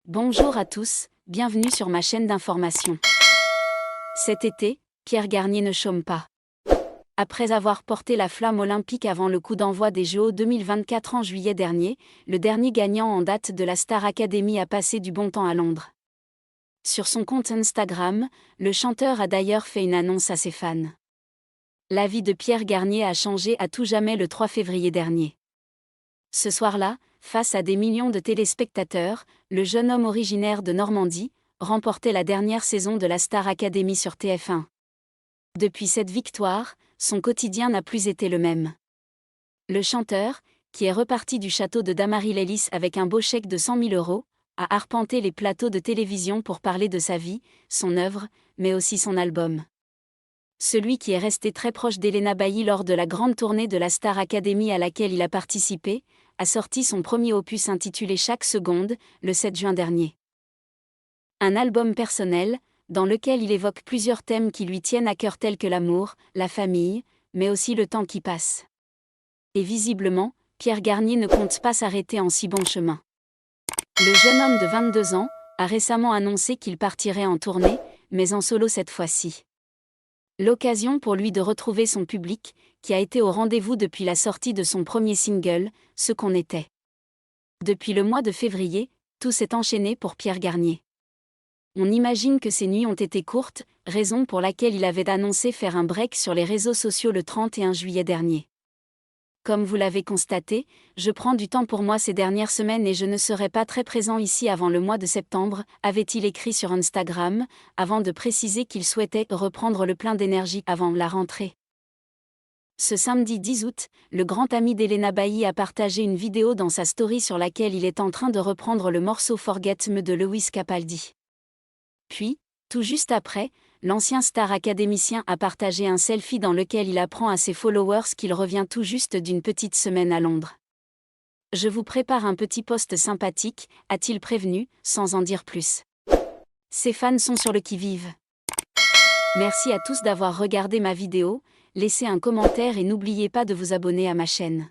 Bonjour à tous, bienvenue sur ma chaîne d'information. Cet été, Pierre Garnier ne chôme pas. Après avoir porté la flamme olympique avant le coup d'envoi des JO 2024 en juillet dernier, le dernier gagnant en date de la Star Academy a passé du bon temps à Londres. Sur son compte Instagram, le chanteur a d'ailleurs fait une annonce à ses fans. La vie de Pierre Garnier a changé à tout jamais le 3 février dernier. Ce soir-là, face à des millions de téléspectateurs, le jeune homme originaire de Normandie remportait la dernière saison de la Star Academy sur TF1. Depuis cette victoire, son quotidien n'a plus été le même. Le chanteur, qui est reparti du château de Damary-Lélis avec un beau chèque de 100 000 €, a arpenté les plateaux de télévision pour parler de sa vie, son œuvre, mais aussi son album. Celui qui est resté très proche d'Elena Bailly lors de la grande tournée de la Star Academy à laquelle il a participé, a sorti son premier opus intitulé Chaque seconde, le 7 juin dernier. Un album personnel, dans lequel il évoque plusieurs thèmes qui lui tiennent à cœur tels que l'amour, la famille, mais aussi le temps qui passe. Et visiblement, Pierre Garnier ne compte pas s'arrêter en si bon chemin. Le jeune homme de 22 ans a récemment annoncé qu'il partirait en tournée, mais en solo cette fois-ci. L'occasion pour lui de retrouver son public, qui a été au rendez-vous depuis la sortie de son premier single, Ce qu'on était. Depuis le mois de février, tout s'est enchaîné pour Pierre Garnier. On imagine que ses nuits ont été courtes, raison pour laquelle il avait annoncé faire un break sur les réseaux sociaux le 31 juillet dernier. Comme vous l'avez constaté, je prends du temps pour moi ces dernières semaines et je ne serai pas très présent ici avant le mois de septembre, avait-il écrit sur Instagram, avant de préciser qu'il souhaitait reprendre le plein d'énergie avant la rentrée. Ce samedi 10 août, le grand ami d'Elena Bailly a partagé une vidéo dans sa story sur laquelle il est en train de reprendre le morceau Forget Me de Lewis Capaldi. Puis, tout juste après, l'ancien star académicien a partagé un selfie dans lequel il apprend à ses followers qu'il revient tout juste d'une petite semaine à Londres. Je vous prépare un petit post sympathique, a-t-il prévenu, sans en dire plus. Ses fans sont sur le qui-vive. Merci à tous d'avoir regardé ma vidéo, laissez un commentaire et n'oubliez pas de vous abonner à ma chaîne.